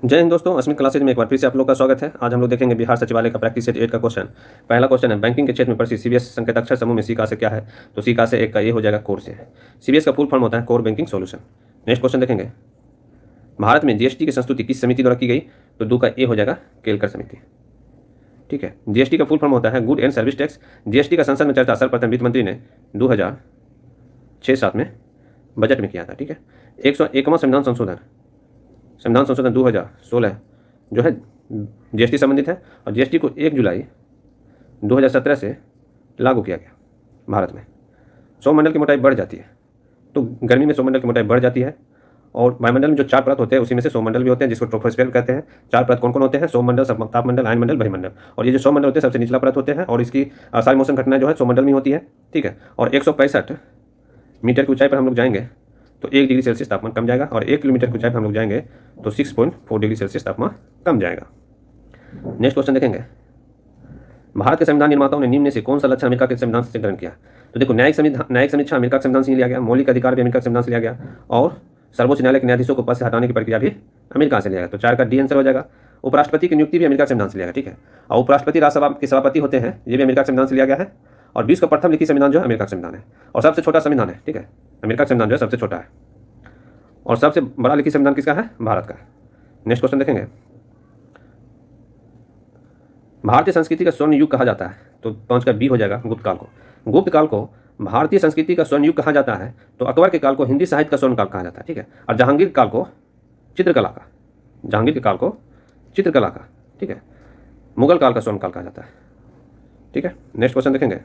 जय हिंद दोस्तों, अस्मित क्लासेज में एक बार फिर से आप लोग का स्वागत है। आज हम लोग देखेंगे बिहार सचिवालय का प्रैक्टिस सेट 8 का क्वेश्चन। पहला क्वेश्चन है, बैंकिंग के क्षेत्र में प्रसिद्ध सीबीएस संकेत अक्षर समूह में सी का से क्या है? तो सी का से एक का ये हो जाएगा कोर से। सीबीएस का फुल फॉर्म होता है core banking solution. Next question देखेंगे, भारत में जीएसटी की संस्तुति किस समिति द्वारा की गई? तो दो का ए हो जाएगा केलकर समिति। ठीक है, जीएसटी का फुल फॉर्म होता है good and service tax. GST का संसद में चर्चा सर्वप्रथम वित्त मंत्री ने 2006-7 में बजट में किया था। ठीक है, 101वां संविधान संशोधन 2016 जो है जीएसटी संबंधित है और जीएसटी को 1 जुलाई 2017 से लागू किया गया। भारत में सौमंडल की मोटाई बढ़ जाती है, तो गर्मी में सौमंडल की मोटाई बढ़ जाती है और वायुमंडल में जो 4 परत होते हैं उसी में से सौमंडल भी होते हैं, जिसको ट्रोपोस्फीयर कहते हैं। 4 परत कौन कौन होते हैं? सौमंडल, तापमंडल, आयनमंडल, वायुमंडल। और ये जो सौमंडल होते हैं सबसे निचला परत होते हैं और इसकी सारी मौसम घटनाएं जो है सौमंडल में होती है। ठीक है, और 165 मीटर की ऊंचाई पर हम लोग जाएंगे तो 1 डिग्री सेल्सियस तापमान कम जाएगा और 1 किलोमीटर की ऊंचाई पर हम लोग जाएंगे तो 6.4 डिग्री सेल्सियस तापमान कम जाएगा। नेक्स्ट क्वेश्चन देखेंगे, भारत के संविधान निर्माताओं ने निम्न में से कौन सा लक्षण अमेरिका के संविधान से ग्रहण किया? तो देखो, न्यायिक समीक्षा अमेरिका के संविधान से लिया गया, मौलिक अधिकार भी अमेरिका के संविधान से लिया गया और सर्वोच्च न्यायालय के न्यायाधीशों को पद से हटाने की प्रक्रिया भी अमेरिका से लिया गया। तो 4 का डी आंसर हो जाएगा। उपराष्ट्रपति की नियुक्ति भी अमेरिका के संविधान से लिया गया। ठीक है, और उपराष्ट्रपति राज्यसभा के सभापति होते हैं, ये भी अमेरिका के संविधान से लिया गया है। और 20 का प्रथम लिखित संविधान जो है अमेरिका का संविधान है और सबसे छोटा संविधान है। ठीक है, अमेरिका का संविधान जो है सबसे छोटा है और सबसे बड़ा लिखित संविधान किसका है? भारत का। नेक्स्ट क्वेश्चन देखेंगे, भारतीय संस्कृति का स्वर्ण युग कहा जाता है? तो 5 का बी हो जाएगा गुप्त काल को। गुप्त काल को भारतीय संस्कृति का स्वर्ण युग कहा जाता है, तो अकबर के काल को हिंदी साहित्य का स्वर्ण काल कहा जाता है। ठीक है, और जहांगीर काल को चित्रकला का, जहांगीर के काल को चित्रकला का। ठीक है, मुगल काल का स्वर्ण काल कहा जाता है। ठीक है, नेक्स्ट क्वेश्चन देखेंगे,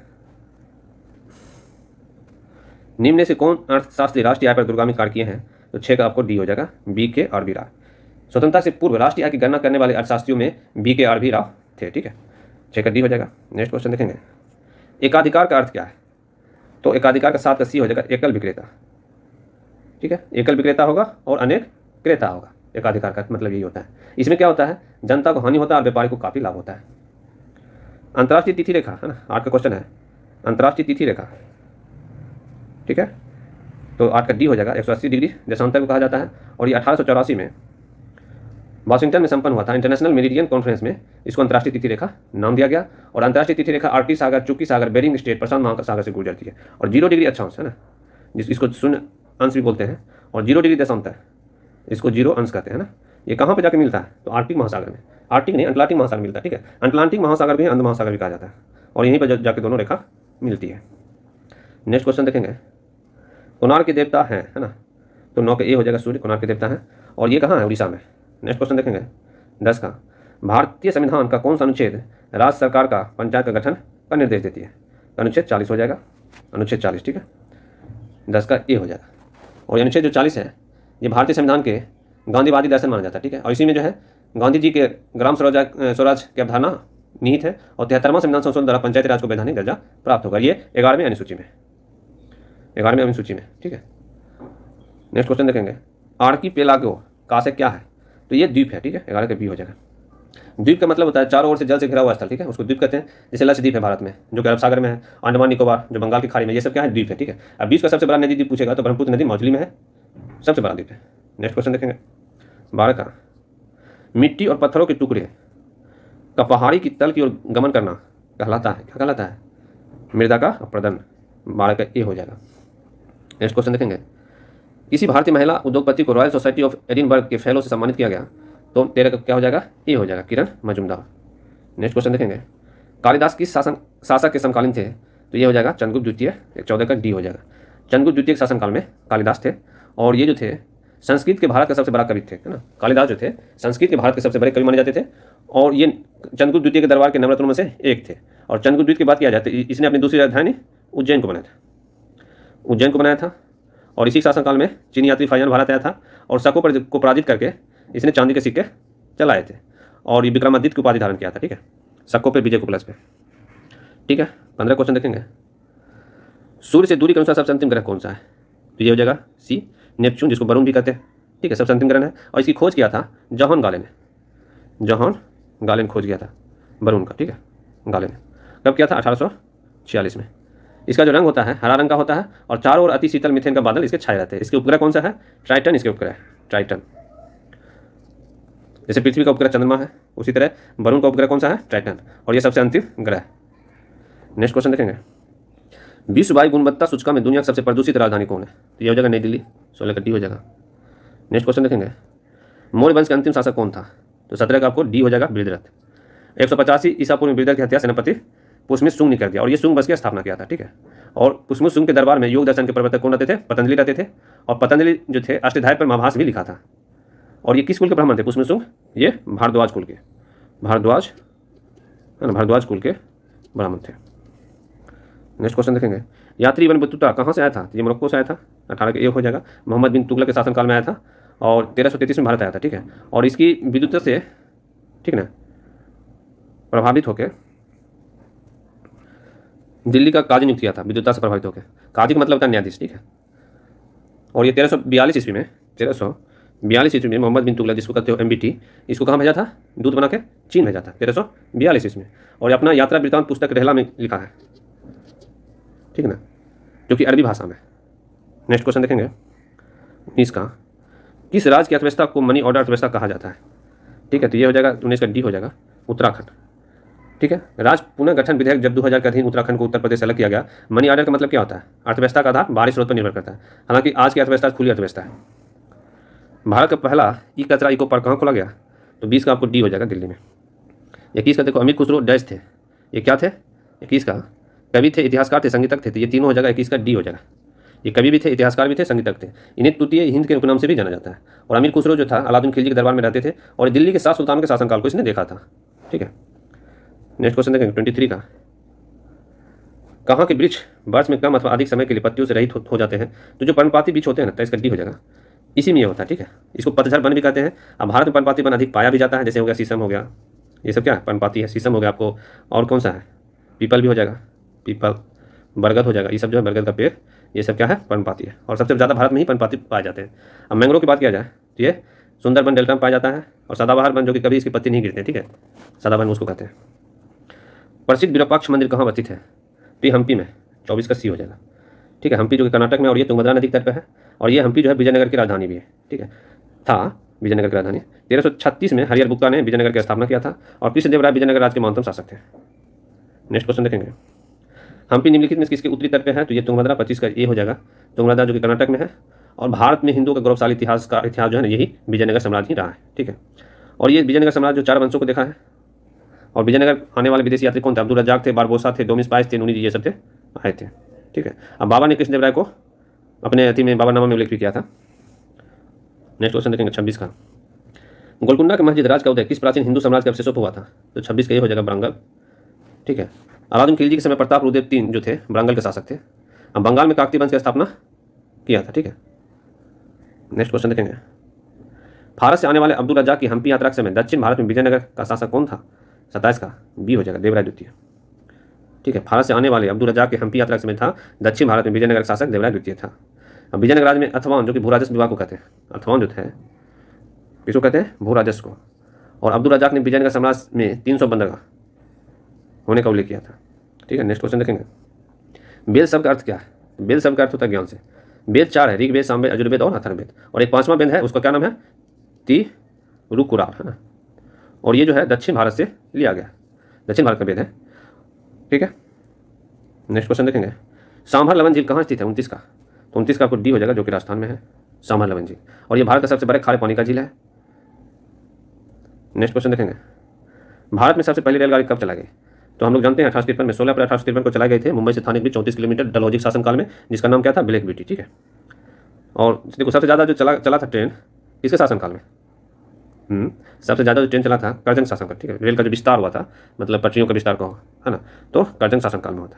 निम्न में से कौन अर्थशास्त्री राष्ट्रीय आय पर दूरगामी कार्य किए हैं? तो 6 का आपको डी हो जाएगा, बी के आर बी राव। स्वतंत्रता से पूर्व राष्ट्रीय आय की गणना करने वाले अर्थशास्त्रियों में बी के आर बी राव थे। ठीक है, 6 का डी हो जाएगा। नेक्स्ट क्वेश्चन देखेंगे, एकाधिकार का अर्थ क्या है? तो एकाधिकार का 7 का सी हो जाएगा, एकल विक्रेता। ठीक है, एकल विक्रेता होगा और अनेक क्रेता होगा। एकाधिकार का मतलब यही होता है। इसमें क्या होता है? जनता को हानि होता है और व्यापारी को काफी लाभ होता है। अंतर्राष्ट्रीय तिथि रेखा है ना, 8 का क्वेश्चन है, अंतर्राष्ट्रीय तिथि रेखा। ठीक है, तो 8 का डी हो जाएगा, 180 डिग्री देशांतर को कहा जाता है और ये 1884 में वाशिंगटन में संपन्न हुआ था इंटरनेशनल मेरिडियन कॉन्फ्रेंस में इसको अंतर्राष्ट्रीय तिथि रेखा नाम दिया गया। और अंतर्राष्ट्रीय तिथि रेखा आर्कटिक सागर, चुकी सागर, बेरिंग स्ट्रेट, प्रशांत महासागर से गुजरती है और 0 डिग्री अक्षांश है ना, इसको शून्य अंश भी बोलते हैं, और 0 डिग्री देशांतर इसको 0 अंश कहते हैं ना। ये कहाँ पर जाकर मिलता है? तो आर्कटिक महासागर में, आर्कटिक नहीं अटलांटिक महासागर मिलता है। ठीक है, अटलांटिक महासागर भी अंध महासागर भी कहा जाता है और यहीं पर जाकर दोनों रेखा मिलती है। नेक्स्ट क्वेश्चन देखेंगे, कोणार्क के देवता है ना, तो 9 का ए हो जाएगा, सूर्य कोणार्क के देवता है और ये कहाँ है? उड़ीसा में। नेक्स्ट क्वेश्चन देखेंगे, 10 का, भारतीय संविधान का कौन सा अनुच्छेद राज्य सरकार का पंचायत का गठन का निर्देश देती है? अनुच्छेद 40 हो जाएगा, अनुच्छेद 40। ठीक है, 10 का ए हो जाएगा। और अनुच्छेद जो 40 है ये भारतीय संविधान के गांधीवादी दर्शन माना जाता है। ठीक है, और इसी में जो है गांधी जी के ग्राम स्वराज की अवधारणा निहित है और 73वां संविधान संशोधन द्वारा पंचायती राज को वैधानिक दर्जा प्राप्त होगा। ये 11वीं अनुसूची में, 11वीं अनुसूची में। ठीक है, नेक्स्ट क्वेश्चन देखेंगे, आर्कीपेलागो का से क्या है? तो ये द्वीप है। ठीक है, 11 का बी हो जाएगा। द्वीप का मतलब होता है चारों ओर से जल से घिरा हुआ स्थल। ठीक है, उसको द्वीप कहते हैं। जैसे लक्षद्वीप है भारत में जो कि अरब सागर में है, अंडमान निकोबार जो बंगाल की खाड़ी में, ये सब क्या है? द्वीप है। ठीक है, अब विश्व का सबसे बड़ा नदी द्वीप पूछेगा तो ब्रह्मपुत्र नदी मौजूली में है, सबसे बड़ा द्वीप है। नेक्स्ट क्वेश्चन देखेंगे, 12 का, मिट्टी और पत्थरों के टुकड़े का पहाड़ी की तल की ओर गमन करना कहलाता है, क्या कहलाता है? मृदा का अपरदन। 12 का ए हो जाएगा। नेक्स्ट क्वेश्चन देखेंगे, किसी भारतीय महिला उद्योगपति को रॉयल सोसाइटी ऑफ एडिनबर्ग के फेलो से सम्मानित किया गया? तो 13 का क्या हो जाएगा? ए हो जाएगा, किरण मजुमदार। नेक्स्ट क्वेश्चन देखेंगे, कालिदास किस शासक के समकालीन थे? तो ये हो जाएगा चंद्रगुप्त द्वितीय, 14 का डी हो जाएगा। चंद्रगुप्त द्वितीय के शासनकाल में कालिदास थे और ये जो थे संस्कृत के भारत का सबसे बड़ा कवि थे, है ना। कालिदास जो थे संस्कृत के भारत के सबसे बड़े कवि माने जाते थे और ये चंद्रगुप्त द्वितीय के दरबार के नवरत्नों में से एक थे। और चंद्रगुप्त द्वितीय की बात किया जाए तो इसने अपनी दूसरी राजधानी उज्जैन को बनाया था, उज्जैन को बनाया था और इसी शासनकाल में चीनी यात्री फाइजन भारत आया था और शकों पर को पराजित करके इसने चांदी के सिक्के चलाए थे और ये विक्रमादित्य की उपाधि धारण किया था। ठीक है, शकों पे विजय को प्लस पे। ठीक है, 15 क्वेश्चन देखेंगे, सूर्य से दूरी के अनुसार सबसे अंतिम ग्रह कौन सा है? तो ये हो जाएगा सी, नेपच्यून, जिसको वरुण भी कहते हैं। ठीक है, सबसे अंतिम ग्रह है और इसकी खोज किया था जॉन गाले ने, जॉन गाले ने खोज किया था वरुण का। ठीक है, गाले ने कब किया था? 1846 में। इसका जो रंग होता है हरा रंग का होता है और चारों ओर अति शीतल मिथेन का बादल इसके छाए रहते हैं। इसके उपग्रह कौन सा है? ट्राइटन इसके उपग्रह, ट्राइटन। जैसे पृथ्वी का उपग्रह चंद्रमा है, उसी तरह वरुण का उपग्रह कौन सा है? टाइटन, और ये सबसे अंतिम ग्रह। नेक्स्ट क्वेश्चन देखेंगे, विश्व वायु गुणवत्ता सूचकांक में दुनिया की सबसे प्रदूषित राजधानी कौन है? तो ये हो जाएगा नई दिल्ली, 16 का डी हो जाएगा। नेक्स्ट क्वेश्चन देखेंगे, मौर्य वंश का अंतिम शासक कौन था? तो 17 का आपको डी हो जाएगा बृहद्रथ। 185 ईसा पूर्व में बृहद्रथ की हत्या सेनापति पुष्यमित शुंग ने कर दिया, और ये शुंग वंश की स्थापना किया था, ठीक है। और पुष्यमित शुंग के दरबार में योग दर्शन के प्रवर्तक कौन रहते थे? पतंजलि रहते थे, और पतंजलि जो थे अष्टाध्यायी पर महाभाष्य भी लिखा था। और ये किस कुल के ब्राह्मण थे पुष्यमित शुंग? ये भारद्वाज कुल के, भारद्वाज है ना, भारद्वाज कुल के ब्राह्मण थे। नेक्स्ट क्वेश्चन देखेंगे, यात्री इब्न बतूता कहाँ से आया था? ये मोरक्को से आया था, 18 के ए हो जाएगा। मोहम्मद बिन तुगलक के शासनकाल में आया था, और 1333 में भारत आया था, ठीक है। और इसकी विद्युत से, ठीक है ना, प्रभावित होकर दिल्ली का काजी नियुक्त किया था, विद्युता से प्रभावित होकर। काजी का मतलब होता है न्यायाधीश, ठीक है। और ये 1342 ईस्वी में, 1342 ईस्वी में मोहम्मद बिन तुगलक, जिसको कहते हो MBT, इसको कहाँ भेजा था? दूत बना के चीन भेजा था 1342 ईस्वी में। और अपना यात्रा वृत्तांत पुस्तक रहला में लिखा है, ठीक है ना, जो कि अरबी भाषा में। नेक्स्ट क्वेश्चन देखेंगे 19 का, किस राज्य की अर्थव्यवस्था को मनी ऑर्डर अर्थव्यवस्था कहा जाता है? ठीक है, तो ये हो जाएगा 19 का डी हो जाएगा, उत्तराखंड, ठीक है। राज्य पुनर्गठन विधेयक जब 2000 के अधीन उत्तराखंड को उत्तर प्रदेश से अलग किया गया। मनी ऑर्डर का मतलब क्या होता है? अर्थव्यवस्था का आधार बाहरी स्रोत पर निर्भर करता है। हालांकि आज की अर्थव्यवस्था खुली अर्थव्यवस्था है। भारत का पहला ई कचरा इको पार्क कहाँ खोला गया? तो 20 का आपको डी हो जाएगा, दिल्ली में। 21 का देखो, अमीर खुसरो डैश थे, ये क्या थे? 21 का कवि थे, इतिहासकार थे, संगीतक थे, तो ये तीनों हो जाएगा। 21 का डी हो जाएगा। ये कवि भी थे, इतिहासकार भी थे, संगीतक थे। इन्हें तृतीय हिंद के उपनाम से भी जाना जाता है। और अमीर खुसरो जो था अलाउद्दीन खिलजी के दरबार में रहते थे, और दिल्ली के 7 सुल्तान के शासनकाल को इसने देखा था, ठीक है। नेक्स्ट क्वेश्चन देखेंगे 23 का, कहाँ के वृक्ष वर्ष में कम अथवा अधिक समय के लिए पत्तियों से रहित हो जाते हैं? तो जो पर्णपाती वृक्ष होते हैं ना, तो इसका डी हो जाएगा। इसी में ये होता है, ठीक है। इसको पतझड़ वन भी कहते हैं। अब भारत में पर्णपाती वन अधिक पाया भी जाता है, जैसे हो गया शीशम हो गया, ये सब क्या है? पर्णपाती है। शीशम हो गया आपको, और कौन सा है? पीपल भी हो जाएगा, पीपल, बरगद हो जाएगा, ये सब जो है बरगद का पेड़, ये सब क्या है? पर्णपाती है। और सबसे ज़्यादा भारत में ही पर्णपाती पाए जाते हैं। अब मैंग्रोव की बात किया जाए तो ये सुंदरबन डेल्टा में पाया जाता है, और सदाबहार वन जो कि कभी इसकी पत्ती नहीं गिरते, ठीक है, सदाबहार उसको कहते हैं। प्रसिद्ध विरूपाक्ष मंदिर कहाँ अवस्थित है? तो ये हम्पी में, 24 का सी हो जाएगा, ठीक है। हम्पी जो कि कर्नाटक में, और ये तुंगभद्रा नदी के तट पर है। और ये हम्पी जो है विजयनगर की राजधानी भी है, ठीक है, था विजयनगर की राजधानी। 1336 में हरिहर बुक्का ने विजयनगर की स्थापना किया था, और कृष्णदेवराय विजयनगर राज्य के महत्तम शासक थे। नेक्स्ट क्वेश्चन देखेंगे, हम्पी निम्नलिखित में किसके उत्तरी तट पे है? तो ये तुंगभद्रा, 25 का ए हो जाएगा, तुंगभद्रा जो कि कर्नाटक में है। और भारत में हिंदुओं का गौरवशाली इतिहास जो है ना, यही विजयनगर साम्राज्य ही रहा है, ठीक है। और ये विजयनगर साम्राज्य जो 4 वंशों को देखा है। और विजयनगर आने वाले विदेशी यात्री कौन थे? अब्दुल रज्जाक थे, बारबोसा थे, डोमिस पाइस थे, नूनी जी, ये सब थे, आए थे, ठीक है। अब बाबा ने कृष्णदेवराय को अपने अति में बाबरनामा में उल्लेख भी किया था। नेक्स्ट क्वेश्चन देखेंगे 26 का, गोलकुंडा के मस्जिद राज का उदय किस प्राचीन हिंदू साम्राज्य के अवशेषों पर हुआ था? तो 26 का ये हो जाएगा, बरंगल, ठीक है। अलाउद्दीन खिलजी के समय प्रताप रुद्र 3 जो थे बंगाल के शासक थे। अब बंगाल में काकतीय वंश की स्थापना किया था, ठीक है। नेक्स्ट क्वेश्चन देखेंगे, भारत से आने वाले अब्दुल रज्जाक की हम्पी यात्रा के समय दक्षिण भारत में विजयनगर का शासक कौन था? 27 का बी हो जाएगा, देवराय द्वितीय, ठीक है। भारत से आने वाले अब्दुल रज्जाक के हम्पी यात्रा के समय था दक्षिण भारत में विजयनगर का शासक देवराय द्वितीय था। अब विजयनगर राज्य में अथवान जो कि भूराजस्व विभाग को कहते हैं, अथवान जो थे किसको कहते हैं? भूराजस्व को। और अब्दुल रज्जाक ने विजयनगर साम्राज्य में 300 बंदरगाह होने का उल्लेख किया था, ठीक है। नेक्स्ट क्वेश्चन देखेंगे, वेद शब्द का अर्थ क्या है? वेद शब्द का अर्थ होता है ज्ञान से। वेद 4 है, ऋग्वेद, सामवेद, यजुर्वेद और अथर्ववेद। और एक 5वां वेद है, उसका क्या नाम है? तिरुकुराल, है ना। और ये जो है दक्षिण भारत से लिया गया, दक्षिण भारत का वेद है, ठीक है। नेक्स्ट क्वेश्चन देखेंगे, सांभर लवन झील कहाँ स्थित है? 29 का, तो 29 का आपको डी हो जाएगा, जो कि राजस्थान में है, सांभर लवन झील। और ये भारत का सबसे बड़ा खारे पानी का झील है। नेक्स्ट क्वेश्चन देखेंगे, भारत में सबसे पहली रेलगाड़ी कब चला गई? तो हम लोग जानते हैं 1853 में, 16 अप्रैल 1853 को चलाए गए थे मुंबई से थाने के बीच 34 किलोमीटर डलहौजी शासनकाल में, जिसका नाम क्या था? ब्लैक ब्यूटी, ठीक है। और देखो सबसे ज़्यादा जो चला था ट्रेन किसके शासनकाल में? सबसे ज़्यादा जो ट्रेन चला था करजन शासनकाल, ठीक है। रेल का जो विस्तार हुआ था, मतलब पटरियों का विस्तार कहो, है ना, तो करजन शासनकाल में होता।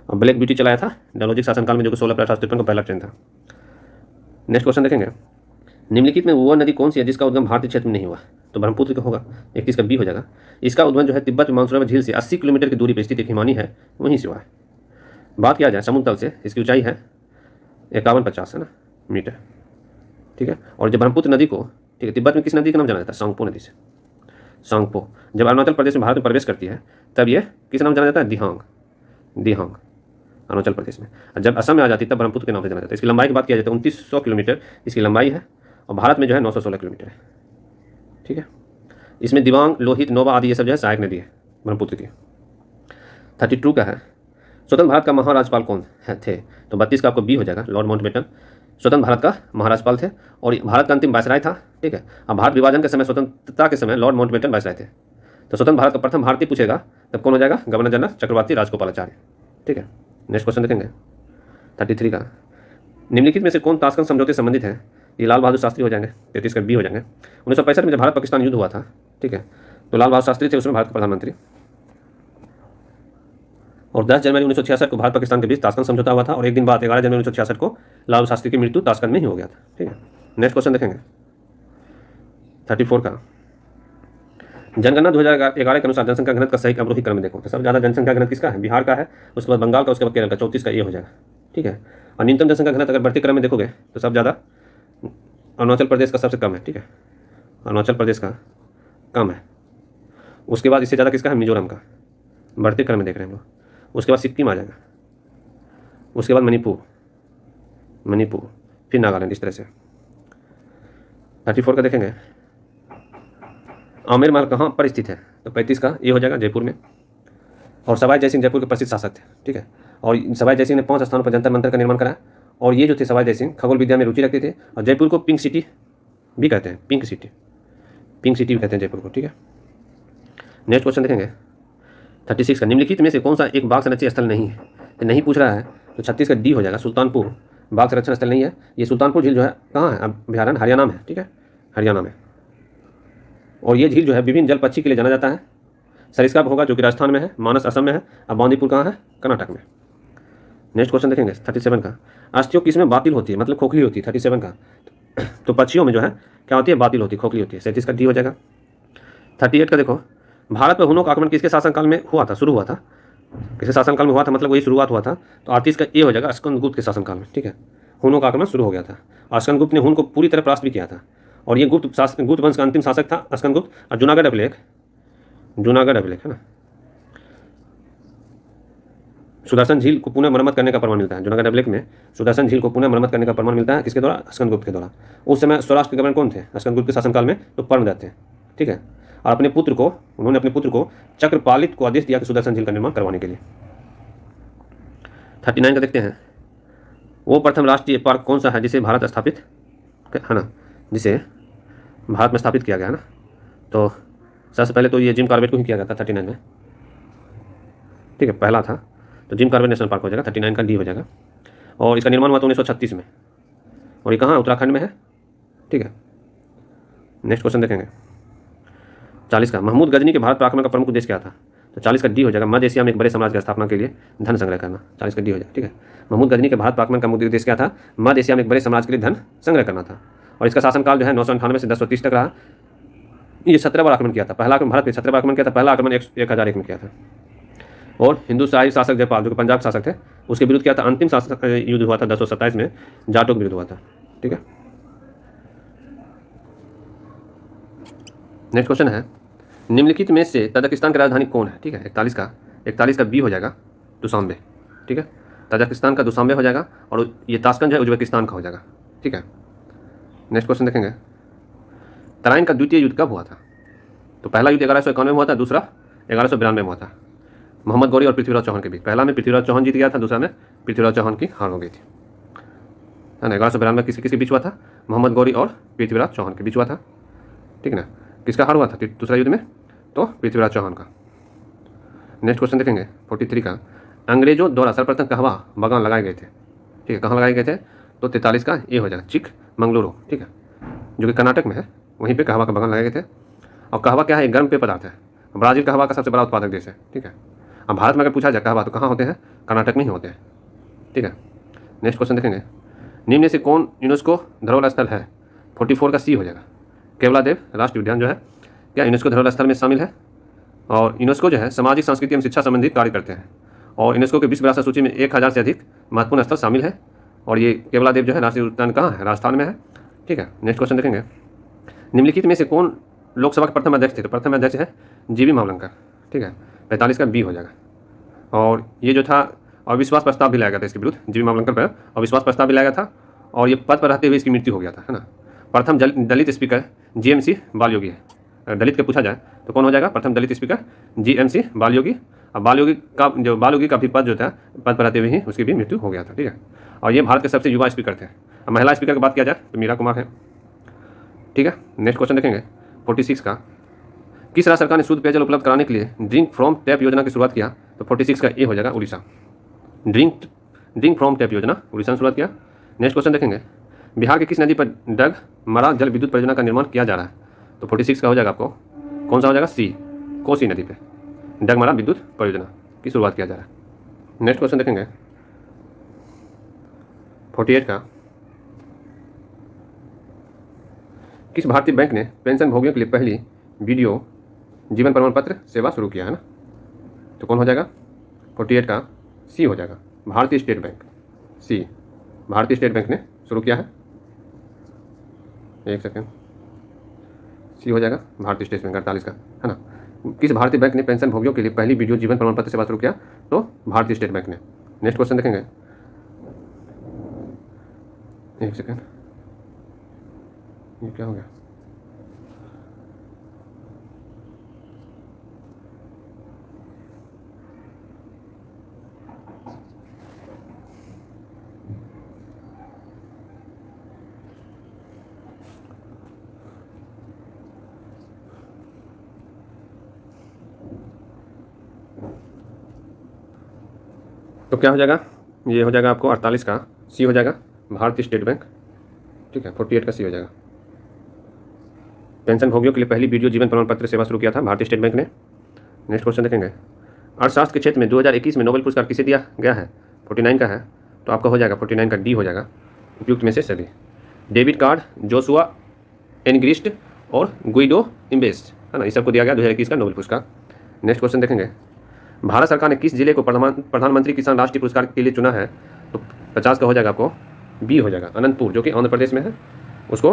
और ब्लैक ब्यूटी चलाया था डलहौजी शासनकाल में, जो कि 16 अप्रैल 1853 को पहला ट्रेन था। नेक्स्ट क्वेश्चन देखेंगे, निम्नलिखित में वो नदी कौन सी है जिसका उद्गम भारतीय क्षेत्र में नहीं हुआ? तो ब्रह्मपुत्र का होगा, 31 का बी हो जाएगा। इसका उद्गम जो है तिब्बत में मानसरोवर झील से 80 किलोमीटर की दूरी पर स्थित एक हिमानी है, वहीं से हुआ है। बात किया जाए समुद्र तल से, इसकी ऊंचाई है 5150 है ना मीटर, ठीक है। और जब ब्रह्मपुत्र नदी को, ठीक है, तिब्बत में किस नदी का नाम जाना जाता है? सांगपो नदी से, सांगपो। जब अरुणाचल प्रदेश में भारत में प्रवेश करती है तब ये किस नाम जाना जाता है? दिहांग, दिहांग अरुणाचल प्रदेश में। और जब असम में आ जाती है तब ब्रह्मपुत्र के नाम से जाना जाता है। इसकी लंबाई की बात किया जाए तो 2900 किलोमीटर इसकी लंबाई है, और भारत में जो है 916 किलोमीटर है, ठीक है। इसमें दिबांग, लोहित, नोबा आदि ये सब जो है सहायक नदी है ब्रह्मपुत्र की। 32 का है स्वतंत्र भारत का महाराजपाल कौन थे? तो 32 का आपको बी हो जाएगा, लॉर्ड माउंटबेटन स्वतंत्र भारत का महाराजपाल थे और भारत का अंतिम वायसराय था। ठीक है, अब भारत विभाजन के समय, स्वतंत्रता के समय लॉर्ड माउंटबेटन वायसराय थे। तो स्वतंत्र भारत का प्रथम भारतीय पूछेगा तब कौन हो जाएगा? गवर्नर जनरल चक्रवर्ती राजगोपालाचार्य। ठीक है, नेक्स्ट क्वेश्चन देखेंगे 33 का, निम्नलिखित में से कौन ताशकंद समझौते से संबंधित है? ये लाल बहादुर शास्त्री हो जाएंगे, 33 का बी हो जाएंगे। 1965 में जब भारत पाकिस्तान युद्ध हुआ था, ठीक है, तो लाल बहादुर शास्त्री थे उसमें भारत के प्रधानमंत्री। और 10 जनवरी 1966 को भारत पाकिस्तान के बीच ताशकंद समझौता हुआ था और एक दिन बाद 11 जनवरी 1966 को लाल शास्त्री की मृत्यु ताशकंद में ही हो गया था। ठीक है, नेक्स्ट क्वेश्चन देखेंगे 34 का, जनगणना 2011 के अनुसार जनसंख्या घनत्व का सही अवरोही क्रम में देखो। तो सबसे ज़्यादा जनसंख्या घनत्व किसका है? बिहार का है, उसके बाद बंगाल का, उसके बाद केरल का, 34 का ये हो जाएगा। ठीक है, और न्यूनतम जनसंख्या घनत्व अगर बढ़ते क्रम में देखोगे तो सबसे ज़्यादा अरुणाचल प्रदेश का सबसे कम है। ठीक है, अरुणाचल प्रदेश का कम है, उसके बाद इससे ज़्यादा किसका है? मिजोरम का, बढ़ते क्रम में देख रहे हैं हम लोग। उसके बाद सिक्किम आ जाएगा, उसके बाद मणिपुर, फिर नागालैंड, इस तरह से। 34 का देखेंगे, आमेर महल कहाँ पर स्थित है? तो 35 का ये हो जाएगा, जयपुर में। और सवाई जयसिंह जयपुर के प्रसिद्ध शासक थे। ठीक है, और सवाई जयसिंह ने 5 स्थानों पर जंतर मंतर का निर्माण कराया। और ये जो थे सवाई जयसिंह खगोल विद्या में रुचि रखते थे और जयपुर को पिंक सिटी भी कहते हैं, पिंक सिटी भी कहते हैं जयपुर को। ठीक है, नेक्स्ट क्वेश्चन देखेंगे 36 का, निम्नलिखित में से कौन सा एक बाघ संरक्षित स्थल नहीं है? तो नहीं पूछ रहा है, तो 36 का डी हो जाएगा, सुल्तानपुर बाघ संरक्षण स्थल नहीं है। ये सुल्तानपुर झील जो है कहाँ है? अभ्यारण्य हरियाणा में। ठीक है, हरियाणा में। और ये झील जो है विभिन्न जल पक्षी के लिए जाना जाता है। सरिस्का होगा जो कि राजस्थान में है, मानस असम में है, और बांदीपुर कहाँ है? कर्नाटक में। नेक्स्ट क्वेश्चन देखेंगे 37 का, अस्थियों किसमें बातिल होती है, मतलब खोखली होती है? 37 का, तो पक्षियों में जो है क्या होती है? बातिल होती है, खोखली होती है। 37 का डी हो जाएगा। 38 का देखो, भारत पर हुनों का आक्रमण किसके शासनकाल में हुआ था? शुरू हुआ था, किसके शासनकाल में हुआ था, मतलब वही शुरुआत हुआ था। तो 38 का ए हो जाएगा, स्कंदगुप्त के शासनकाल में। ठीक है, हुनों का आक्रमण शुरू हो गया था और स्कंदगुप्त ने हुन को पूरी तरह परास्त भी किया था। और ये गुप्त वंश का अंतिम शासक था स्कंदगुप्त। और जूनागढ़ अभिलेख है ना, सुदर्शन झील को पुनः मरम्मत करने का प्रमाण मिलता है। जूनागढ़ अभिलेख में सुदर्शन झील को पुनः मरम्मत करने का प्रमाण मिलता है, किसके द्वारा? स्कंदगुप्त के द्वारा। उस समय सौराष्ट्र के गवर्नर कौन थे स्कंदगुप्त के शासनकाल में? तो पर्णदत्त थे। ठीक है, और उन्होंने अपने पुत्र को चक्रपालित को आदेश दिया कि सुदर्शन झील का निर्माण करवाने के लिए। 39 का देखते हैं, वो प्रथम राष्ट्रीय पार्क कौन सा है जिसे भारत स्थापित है ना, जिसे भारत में स्थापित किया गया है ना? तो सबसे पहले तो ये जिम कॉर्बेट को ही किया गया था 39 में। ठीक है, पहला था, तो जिम कॉर्बेट नेशनल पार्क हो जाएगा, 39 का डी हो जाएगा। और इसका निर्माण हुआ था 1936 में, और ये कहाँ? उत्तराखंड में है। ठीक है, नेक्स्ट क्वेश्चन देखेंगे 40 का, महमूद गजनी के भारत पर आक्रमण का प्रमुख उद्देश्य क्या था? तो 40 का डी हो जाएगा, मध्य एशिया में एक बड़े साम्राज्य की स्थापना के लिए धन संग्रह करना। 40 का डी हो जाएगा। ठीक है, महमूद गजनी के भारत पर आक्रमण का मुख्य उद्देश्य क्या था? मध्य एशिया में एक बड़े साम्राज्य के लिए धन संग्रह करना था। और इसका शासनकाल जो है 998 से 1030 तक रहा। ये 17 बार आक्रमण किया था, पहला आक्रमण भारत के 17 बार आक्रमण किया था, पहला आक्रमण 1001 में किया था। और हिंदू शाही शासक जयपाल जो कि पंजाब शासक थे, उसके विरुद्ध किया था। अंतिम शासक युद्ध हुआ था 1027 में, जाटों के विरुद्ध हुआ था। ठीक है, नेक्स्ट क्वेश्चन है, निम्नलिखित में से तजाकिस्तान की राजधानी कौन है? ठीक है, 41 का बी हो जाएगा, दुशांबे। ठीक है, तजाकिस्तान का दुशांबे हो जाएगा। और ये ताशकंद है उज्बेकिस्तान का हो जाएगा। ठीक है, नेक्स्ट क्वेश्चन देखेंगे, तराइन का द्वितीय युद्ध कब हुआ था? तो पहला युद्ध 1191 में हुआ था, दूसरा 1192 में हुआ था, मोहम्मद गौरी और पृथ्वीराज चौहान के बीच। पहला में पृथ्वीराज चौहान जीत गया था, दूसरा में पृथ्वीराज चौहान की हार हो गई थी, है ना। 1192 में किसके बीच हुआ था? मोहम्मद गौरी और पृथ्वीराज चौहान के बीच हुआ था। ठीक है ना, किसका हार हुआ था दूसरा युद्ध में? तो पृथ्वीराज चौहान का। नेक्स्ट क्वेश्चन देखेंगे 43 का, अंग्रेजों द्वारा सर्वप्रथम कहवा बागान लगाए गए थे। ठीक है, कहाँ लगाए गए थे? तो 43 का ये हो जाएगा, चिकमंगलुरु। ठीक है, जो कि कर्नाटक में है, वहीं पे कहवा का बागान लगाए गए थे। और कहवा क्या है? एक गर्म पेय पदार्थ है। ब्राज़ील कहवा का सबसे बड़ा उत्पादक देश है। ठीक है, अब भारत में अगर पूछा जाए कहवा तो कहाँ होते हैं? कर्नाटक में ही होते हैं। ठीक है, नेक्स्ट क्वेश्चन देखेंगे, निम्न में से कौन यूनेस्को धरोहर स्थल है? 44 का सी हो जाएगा, केवलादेव राष्ट्रीय उद्यान जो है क्या यूनेस्को धरोहर स्थल में शामिल है। और यूनेस्को जो है सामाजिक, सांस्कृतिक एवं शिक्षा संबंधित कार्य करते हैं। और यूनेस्को के विश्व विरासत सूची में 1000 से अधिक महत्वपूर्ण स्थल शामिल है। और ये केवलादेव जो है राष्ट्रीय उद्यान कहाँ है? राजस्थान में है। ठीक है, नेक्स्ट क्वेश्चन देखेंगे, निम्नलिखित में से कौन लोकसभा के प्रथम अध्यक्ष थे? तो प्रथम अध्यक्ष है जीवी मावलंकर। ठीक है, 45 का बी हो जाएगा। और ये जो था अविश्वास प्रस्ताव भी लाया गया था इसके विरुद्ध, जीवी मावलंकर पर अविश्वास प्रस्ताव भी लाया गया था। और ये पद पर रहते हुए इसकी मृत्यु हो गया था, है ना। प्रथम दलित स्पीकर जीएमसी बालयोगी है, दलित के पूछा जाए तो कौन हो जाएगा प्रथम दलित स्पीकर? GMC बाल योगी। अब बाल योगी का भी पद जो था, पद पर रहते हुए ही उसकी भी मृत्यु हो गया था, ठीक है। और ये भारत के सबसे युवा स्पीकर थे। अब महिला स्पीकर की बात किया जाए तो मीरा कुमार है, ठीक है। नेक्स्ट क्वेश्चन देखेंगे 46 का, किस राज्य सरकार ने शुद्ध पेयजल उपलब्ध कराने के लिए ड्रिंक फ्रॉम टैप योजना की शुरुआत किया? तो 46 का ए हो जाएगा उड़ीसा। ड्रिंक फ्रॉम टैप योजना उड़ीसा ने शुरुआत किया। नेक्स्ट क्वेश्चन देखेंगे, बिहार की किस नदी पर डगमरा जल विद्युत परियोजना का निर्माण किया जा रहा है? तो 46 का हो जाएगा आपको कौन सा हो जाएगा? सी, कोसी नदी पे डगमरा विद्युत परियोजना की शुरुआत किया जा रहा है। नेक्स्ट क्वेश्चन देखेंगे 48 का, किस भारतीय बैंक ने पेंशन भोगियों के लिए पहली वीडियो जीवन प्रमाण पत्र सेवा शुरू किया है ना? तो कौन हो जाएगा? 48 का सी हो जाएगा, भारतीय स्टेट बैंक। सी, भारतीय स्टेट बैंक ने शुरू किया है। एक सेकेंड, सी हो जाएगा भारतीय स्टेट बैंक 48 का, है ना। किस भारतीय बैंक ने पेंशन भोगियों के लिए पहली वीडियो जीवन प्रमाण पत्र सेवा शुरू किया? तो भारतीय स्टेट बैंक ने। नेक्स्ट क्वेश्चन देखेंगे, एक सेकेंड, ये क्या हो गया? तो क्या हो जाएगा? ये हो जाएगा आपको 48 का सी हो जाएगा, भारतीय स्टेट बैंक, ठीक है। 48 का सी हो जाएगा, पेंशन भोगियों के लिए पहली वीडियो जीवन प्रमाण पत्र सेवा शुरू किया था भारतीय स्टेट बैंक ने। नेक्स्ट क्वेश्चन देखेंगे, अर्थशास्त्र के क्षेत्र में 2021 में नोबेल पुरस्कार किसे दिया गया है? 49 का है, तो आपका हो जाएगा 49 का डी हो जाएगा, उपयुक्त में से सभी। डेविड कार्ड, जोशुआ एनग्रिस्ट और गुइडो इम्बेस, है ना, इस सबको दिया गया 2021 का नोबेल पुरस्कार। नेक्स्ट क्वेश्चन देखेंगे, भारत सरकार ने किस जिले को प्रधानमंत्री किसान राष्ट्रीय पुरस्कार के लिए चुना है? तो 50 का हो जाएगा आपको बी हो जाएगा, अनंतपुर, जो कि आंध्र प्रदेश में है, उसको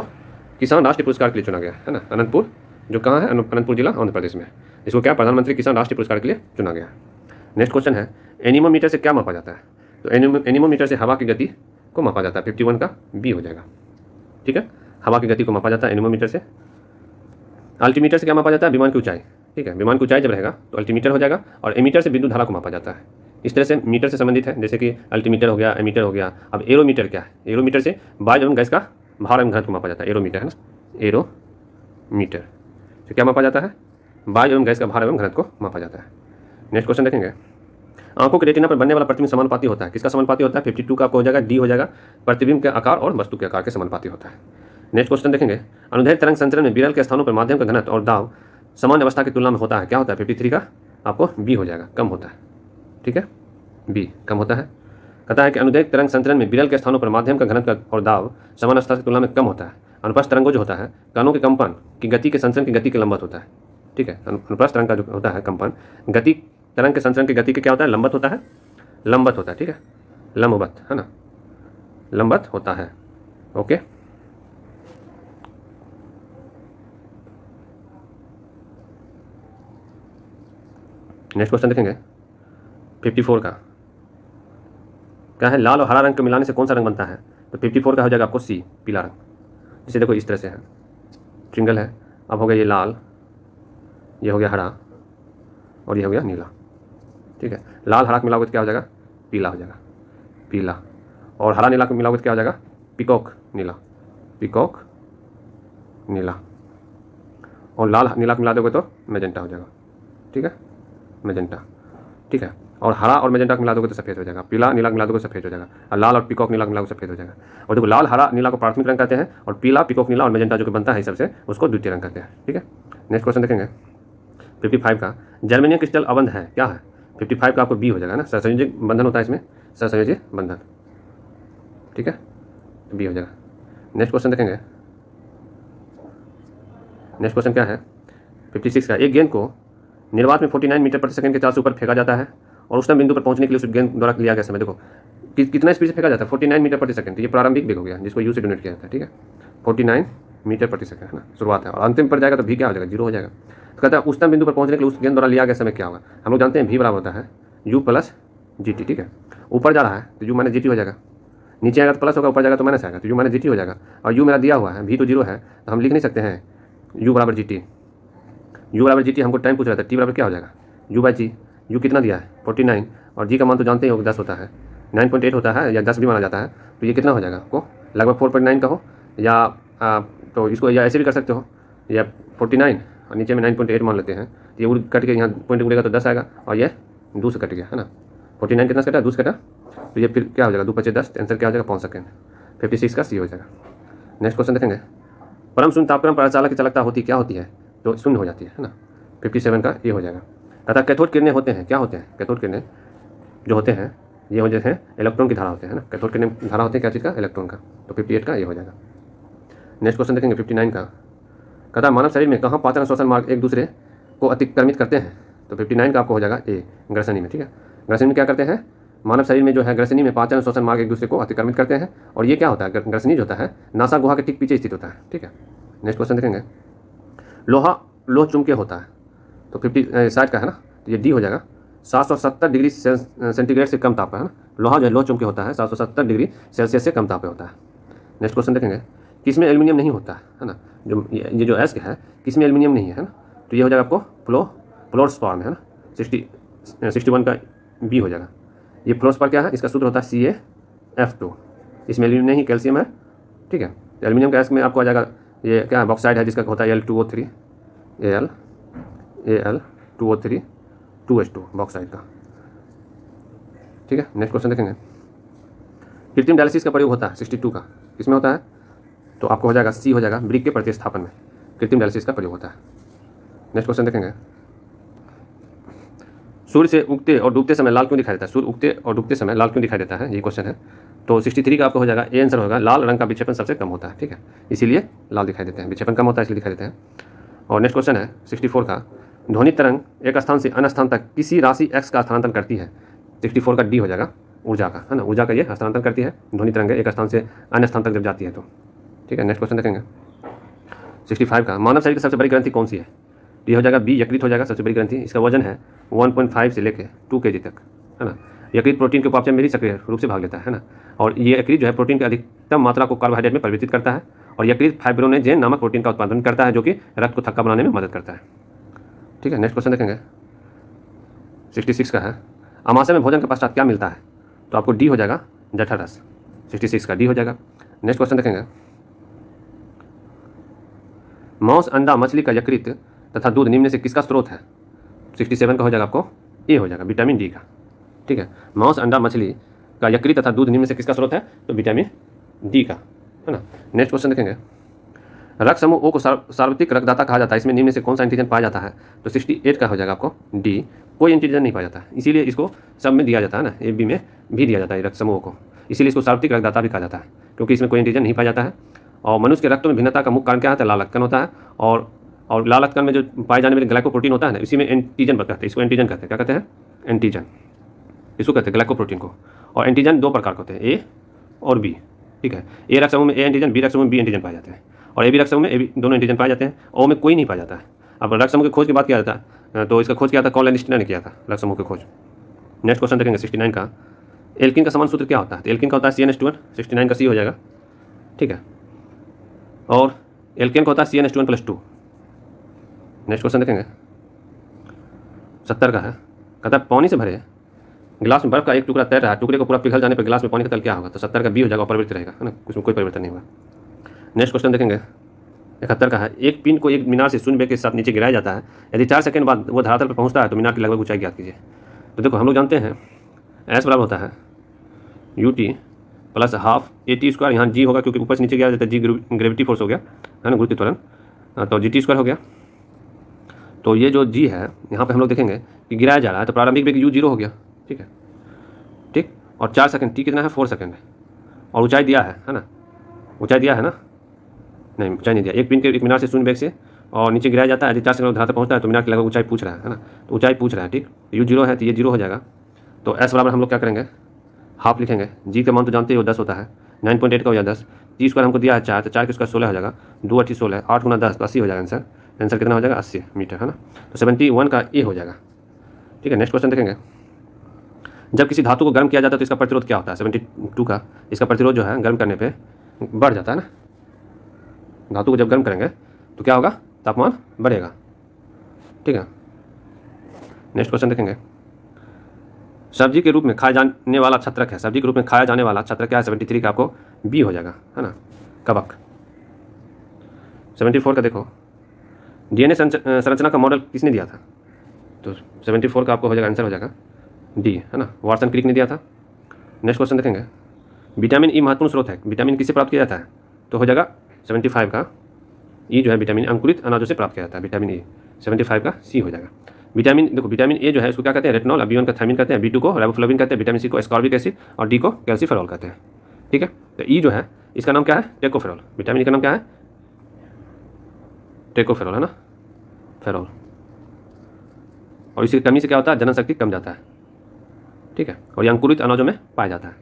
किसान राष्ट्रीय पुरस्कार के लिए चुना गया है ना। अनंतपुर जो कहाँ है? अनंतपुर जिला आंध्र प्रदेश में है, इसको क्या प्रधानमंत्री किसान राष्ट्रीय पुरस्कार के लिए चुना गया है। नेक्स्ट क्वेश्चन है, एनीमोमीटर से क्या मापा जाता है? तो एनीमोमीटर से हवा की गति को मापा जाता है, 51 का बी हो जाएगा, ठीक है। हवा की गति को मापा जाता है एनीमोमीटर से। अल्टीमीटर से क्या मापा जाता है? विमान की ऊंचाई, ठीक है। विमान की ऊंचाई जब रहेगा तो अल्टीमीटर हो जाएगा, और एमीटर से विद्युत धारा को मापा जाता है। इस तरह से मीटर से संबंधित है, जैसे कि अल्टीमीटर हो गया, एमीटर हो गया। अब एरोमीटर क्या है? एरोमीटर से वायु एवं गैस का भार एवं घनत्व को मापा जाता है, एरोमीटर है ना, एरोमीटर से क्या मापा जाता है? वायु एवं गैस का भार एवं घनत्व को मापा जाता है। नेक्स्ट क्वेश्चन देखेंगे, आंखों के रेटिना पर बनने वाला प्रतिबिंब समानुपाती होता है, किसका समानुपाती होता है? 52 का आपको हो जाएगा, डी हो जाएगा, प्रतिबिंब के आकार और वस्तु के आकार के समानुपाती होता है। नेक्स्ट क्वेश्चन देखेंगे, अनुदैर्घ्य तरंग संचरण में विरल के स्थानों पर माध्यम का घनत्व और दाब सामान्य अवस्था की तुलना में होता है, क्या होता है? 53 का आपको बी हो जाएगा, कम होता है, ठीक है, बी कम होता है। कहता है कि अनुदैर्घ्य तरंग संचरण में विरल के स्थानों पर माध्यम का घनत्व और दाब सामान्य अवस्था की तुलना में कम होता है। अनुप्रस्थ तरंगों जो होता है, कणों के कंपन की गति के संचरण की गति के लंबवत होता है, ठीक है। अनुप्रस्थ तरंग का जो होता है कंपन, गति तरंग के संचरण की गति के क्या होता है? लंबवत होता है, लंबवत होता है, ठीक है, लंबवत, है ना, लंबवत होता है, ओके। नेक्स्ट क्वेश्चन देखेंगे 54 का, क्या है? लाल और हरा रंग को मिलाने से कौन सा रंग बनता है? तो 54 का हो जाएगा आपको सी, पीला रंग। जैसे देखो इस तरह से है, ट्रिंगल है, अब हो गया ये लाल, ये हो गया हरा, और ये हो गया नीला, ठीक है। लाल हरा को मिलाओगे तो क्या हो जाएगा? पीला हो जाएगा, पीला। और हरा नीला को मिलाओगे तो क्या हो जाएगा? पिकॉक नीला, पिकॉक नीला। और लाल नीला को मिला दोगे तो मैजेंटा हो जाएगा, ठीक है, मैजेंटा, ठीक है। और हरा और मैजेंटा को मिला दोगे तो सफ़ेद हो जाएगा, पीला नीला मिला दोगे तो सफ़ेद हो जाएगा, और लाल और पिकॉक नीला मिला सफ़ेद हो जाएगा। और देखो लाल हरा नीला को प्राथमिक रंग कहते हैं, और पीला पिकॉक नीला और मैजेंटा जो कि बनता है इस सबसे, उसको द्वितीय रंग कहते हैं, ठीक है। नेक्स्ट क्वेश्चन देखेंगे 55 का, जर्मेनियम क्रिस्टल अबंध है, क्या है? 55 का आपको बी हो जाएगा ना, सहसंयोजी बंधन होता है इसमें, सहसंयोजी बंधन, ठीक है, बी हो जाएगा। नेक्स्ट क्वेश्चन देखेंगे, नेक्स्ट क्वेश्चन क्या है 56 का, एक गेंद को निर्वात में 49 मीटर प्रति सेकंड के चाल से ऊपर फेंका जाता है, और उस बिंदु पर पहुंचने के लिए उस गेंद द्वारा लिया गया समय, देखो कितना स्पीड से फेंका जाता है? 49 मीटर प्रति सेकंड। ये प्रारंभिक वेग हो गया, जिसको यू से डोनेट किया जाता है, ठीक है, 49 मीटर प्रति सेकंड, है ना, शुरुआत है। और अंतिम पर जाएगा तो भी क्या हो जाएगा? 0 हो जाएगा। तो कहता है उच्चतम बिंदु पर पहुंचने के लिए उस गेंद द्वारा लिया गया समय क्या होगा? हम लोग जानते हैं भी बराबर होता है यू प्लस जी टी, ठीक है। ऊपर जा रहा है तो यू माइनस जी टी हो जाएगा, नीचे आएगा तो प्लस होगा, ऊपर जाएगा तो माइनस आएगा, तो यू माइनस जी टी हो जाएगा। और यू मेरा दिया हुआ है, भी तो 0 है, तो हम लिख नहीं सकते हैं यू बराबर जी टी, यू बराबर जी टी हमको टाइम पूछ रहा था, टी बराबर क्या हो जाएगा यू बाई जी। यू कितना दिया है 49 और जी का मान तो जानते ही हो 10 होता है, 9.8 होता है या 10 भी माना जाता है। तो ये कितना हो जाएगा आपको लगभग 4.9 का हो या तो इसको या ऐसे भी कर सकते हो या 49 और नीचे में 9.8 मान लेते हैं। तो ये कट के यहाँ पॉइंट उड़ेगा तो 10 आएगा और ये 2 से कट गया है ना। 49 कितना से कटा 2 से कटा तो ये फिर क्या हो जाएगा 2 × 5 = 10। आंसर क्या हो जाएगा 5 सेकेंड। 56 का सी हो जाएगा। नेक्स्ट क्वेश्चन देखेंगे। परम शून्य तापक्रम पर अचालक की चालकता होती क्या होती है तो शून्य हो जाती है ना। 57 का ये हो जाएगा। तथा कैथोड किरणें होते हैं क्या होते हैं कैथोड किरणें जो होते हैं ये हो जाते हैं इलेक्ट्रॉन की धारा होते हैं ना। कैथोड किरणें धारा होते हैं क्या चीज़ का इलेक्ट्रॉन का। तो 58 का ये हो जाएगा। नेक्स्ट क्वेश्चन देखेंगे 59 का। कहता मानव शरीर में कहाँ पाचन श्वसन मार्ग एक दूसरे को अतिक्रमित करते हैं तो 59 का आपको हो जाएगा ए ग्रसनी में। ठीक है, ग्रसनी में क्या करते हैं मानव शरीर में जो है ग्रसनी में पाचन श्वसन मार्ग एक दूसरे को अतिक्रमित करते हैं और ये क्या होता है ग्रसनी जो होता है नासा गुहा के ठीक पीछे स्थित होता है। ठीक है, नेक्स्ट क्वेश्चन देखेंगे। लोह चुंबकीय होता है तो 60 का है ना। तो ये डी हो जाएगा। 770 डिग्री सेंटीग्रेड से कम ताप का है ना। लोहा जो है लोह चुंबकीय होता है 770 डिग्री सेल्सियस से कम ताप पे होता है। नेक्स्ट क्वेश्चन देखेंगे। किसमें एल्यूमिनियम नहीं होता है ना। ये जो एस है किसमें एल्यूमिनियम नहीं है ना। तो ये हो जाएगा आपको फ्लोरोस्पार में है ना। 61 का बी हो जाएगा। ये फ्लोरोस्पार क्या है इसका सूत्र होता है CaF2। इसमें एल्यूमिनियम नहीं कैल्शियम है। ठीक है, तो एल्यूमिनियम का एस में आपको आ जाएगा ये क्या है बॉक्साइड है जिसका होता है Al2O3 Al2O3 2H2 बॉक्साइड का। ठीक है, नेक्स्ट क्वेश्चन देखेंगे। कृत्रिम डायलिसिस का प्रयोग होता है 62 का किसमें होता है तो आपको हो जाएगा सी हो जाएगा ब्रिक के प्रतिस्थापन में कृत्रिम डायलिसिस का प्रयोग होता है। नेक्स्ट क्वेश्चन देखेंगे। सूर्य से उगते और डूबते समय लाल क्यों दिखाई देता है। सूर्य उगते और डूबते समय लाल क्यों दिखाई देता है ये क्वेश्चन है। तो 63 का आपको हो जाएगा ए आंसर होगा। लाल रंग का विक्षेपण सबसे कम होता है। ठीक है, इसीलिए लाल दिखाई देते हैं, विक्षेपण कम होता है इसलिए दिखाई देते हैं। और नेक्स्ट क्वेश्चन है 64 का। ध्वनि तरंग एक स्थान से अन्य स्थान तक किसी राशि x का स्थानांतरण करती है। 64 का डी हो जाएगा ऊर्जा का है ना। ऊर्जा का ये हस्तांतरण करती है ध्वनि तरंग एक स्थान से अन्य स्थान तक जब जाती है तो। ठीक है, नेक्स्ट क्वेश्चन देखेंगे। 65 का। मानव शरीर की सबसे बड़ी ग्रंथि कौन सी है। ये हो जाएगा बी यकृत हो जाएगा सबसे बड़ी ग्रंथि। इसका वजन है 1.5 से लेकर 2 kg तक है ना। यकृत प्रोटीन के उपापचय में भी सक्रिय रूप से भाग लेता है ना। और ये यकृत जो है प्रोटीन की अधिकतम मात्रा को कार्बोहाइड्रेट में परिवर्तित करता है और यकृत फाइब्रोनेजेन नामक प्रोटीन का उत्पादन करता है जो कि रक्त को थक्का बनाने में मदद करता है। ठीक है, नेक्स्ट क्वेश्चन देखेंगे। 66 का है। अमाशय में भोजन के पश्चात क्या मिलता है तो आपको डी हो जाएगा जठर रस। 66 का डी हो जाएगा। नेक्स्ट क्वेश्चन देखेंगे। मांस अंडा मछली का यकृत तथा दूध निम्न से किसका स्रोत है। 67 का हो जाएगा आपको ए हो जाएगा विटामिन डी का। ठीक है, मांस अंडा मछली का यकृत तथा दूध निम्न से किसका स्रोत है तो विटामिन डी का है ना। नेक्स्ट क्वेश्चन देखेंगे। रक्त समूह ओ को सार्वत्रिक रक्तदाता कहा जाता है। इसमें निम्न से कौन सा एंटीजन पाया जाता है तो 68 का हो जाएगा आपको डी। कोई एंटीजन नहीं पाया जाता है इसीलिए इसको सब में दिया जाता है ना। ए बी में भी दिया जाता है रक्त समूह को, इसीलिए इसको सार्वत्रिक रक्तदाता भी कहा जाता है क्योंकि इसमें कोई एंटीजन नहीं पाया जाता है। और मनुष्य के रक्त में भिन्नता का मुख्य कारण क्या होता है लाल रक्तकण होता है। और लाल रक्तकण में जो पाए जाने वाले ग्लाइकोप्रोटीन होता है ना इसी में एंटीजन कहते हैं। इसको एंटीजन कहते हैं। क्या कहते हैं एंटीजन, इसको कहते हैं ग्लाइकोप्रोटीन को। और एंटीजन 2 प्रकार के होते हैं ए और बी। ठीक है, ए रक्त समूह में ए एंटीजन, बी रक्त समूह में बी एंटीजन पाए जाते हैं और ए बी रक्त समूह में ए बी दोनों एंटीजन पाए जाते हैं। ओ में कोई नहीं पाया जाता है। अब रक्त समूह की खोज की बात किया जाता है तो इसका खोज किया था कॉलनिस्टनर ने किया था रक्त समूह की खोज। नेक्स्ट क्वेश्चन देखेंगे 69 का। एल्किन का समान सूत्र क्या होता है तो एल्किन का होता है CnH2n। 69 का सी हो जाएगा। ठीक है, और एल्केन का होता है CnH2n+2। नेक्स्ट क्वेश्चन देखेंगे 70 का है। कहता है पानी से भरे गिलास में बर्फ का एक टुकड़ा तैर रहा है, टुकड़े को पूरा पिघल जाने पर गिलास में पानी का तल क्या होगा तो 70 का बी हो जाएगा, अपरिवर्तित रहेगा है ना, उसमें कोई परिवर्तन नहीं होगा। नेक्स्ट क्वेश्चन देखेंगे 71 का है। एक पिन को एक मीनार से शून्य वेग के साथ नीचे गिराया जाता है, यदि 4 सेकंड बाद वो धरातल पर पहुंचता है तो मीनार की लगभग ऊंचाई ज्ञात कीजिए। तो देखो हम लोग जानते हैं एस बराबर होता है UT + ½ AT²। यहाँ जी होगा क्योंकि ऊपर से नीचे गया जाता है, जी ग्रेविटी फोर्स हो गया है ना, गुरुत्व त्वरण, तो GT² हो गया। तो ये जो जी है यहाँ पे हम लोग देखेंगे कि गिराया जा रहा है तो प्रारंभिक वेग U 0 हो गया। ठीक है, ठीक, और 4 सेकंड टी कितना है 4 सेकंड है, और ऊंचाई दिया है ना, ऊंचाई दिया है ना, नहीं ऊंचाई नहीं दिया। एक पिन के एक मीनार से शून्य वेग से और नीचे गिराया जाता है, यदि 4 सेकंड धरातल पहुंचता है तो मीनार की लगभग ऊंचाई पूछ रहा है ना, तो ऊंचाई पूछ रहा है। ठीक, U 0 है तो ये 0 हो जाएगा। तो एस बराबर हम लोग क्या करेंगे हाफ लिखेंगे। जी का मान तो जानते हो 10 होता है, 9.8 का हो जाएगा 10। T² हमको दिया है 4 तो 4 का 16 हो जाएगा, 2 8 16, 8 × 10 तो 80 हो जाएगा आंसर। आंसर कितना हो जाएगा 80 मीटर है ना। तो 71 का ए हो जाएगा। ठीक है, नेक्स्ट क्वेश्चन देखेंगे। जब किसी धातु को गर्म किया जाता है तो इसका प्रतिरोध क्या होता है 72 का। इसका प्रतिरोध जो है गर्म करने पे बढ़ जाता है ना, धातु को जब गर्म करेंगे तो क्या होगा तापमान बढ़ेगा। ठीक है। नेक्स्ट क्वेश्चन देखेंगे, सब्जी के रूप में खाया जाने वाला छत्रक है, सब्जी के रूप में खाया जाने वाला छत्रक क्या है? 73 का आपको बी हो जाएगा, है ना, कवक। 74 का देखो, डीएनए संरचना का मॉडल किसने दिया था? तो 74 का आपको हो जाएगा, आंसर हो जाएगा डी, है ना, वाटसन क्रिक ने दिया था। नेक्स्ट क्वेश्चन देखेंगे, विटामिन ई महत्वपूर्ण स्रोत है, विटामिन किससे प्राप्त किया जाता है? तो हो जाएगा 75 का ई जो है विटामिन अंकुरित अनाजों से प्राप्त किया जाता है, विटामिन ई। 75 का सी हो जाएगा। विटामिन देखो, विटामिन ए जो है उसको क्या कहते हैं? रेटिनॉल, बी1 का थायमिन कहते हैं, बी2 को राइबोफ्लाविन कहते हैं, विटामिन सी को एस्कॉर्बिक एसिड और डी को कैल्सीफेरॉल कहते हैं, ठीक है। तो ई जो है इसका नाम क्या है? टेकोफेरॉल। विटामिन का नाम क्या है? टेकोफेरॉल, है ना, फेरॉल। और इसकी कमी से क्या होता है? जनन शक्ति कम जाता है, ठीक है, और ये अंकुरित अनाजों में पाया जाता है।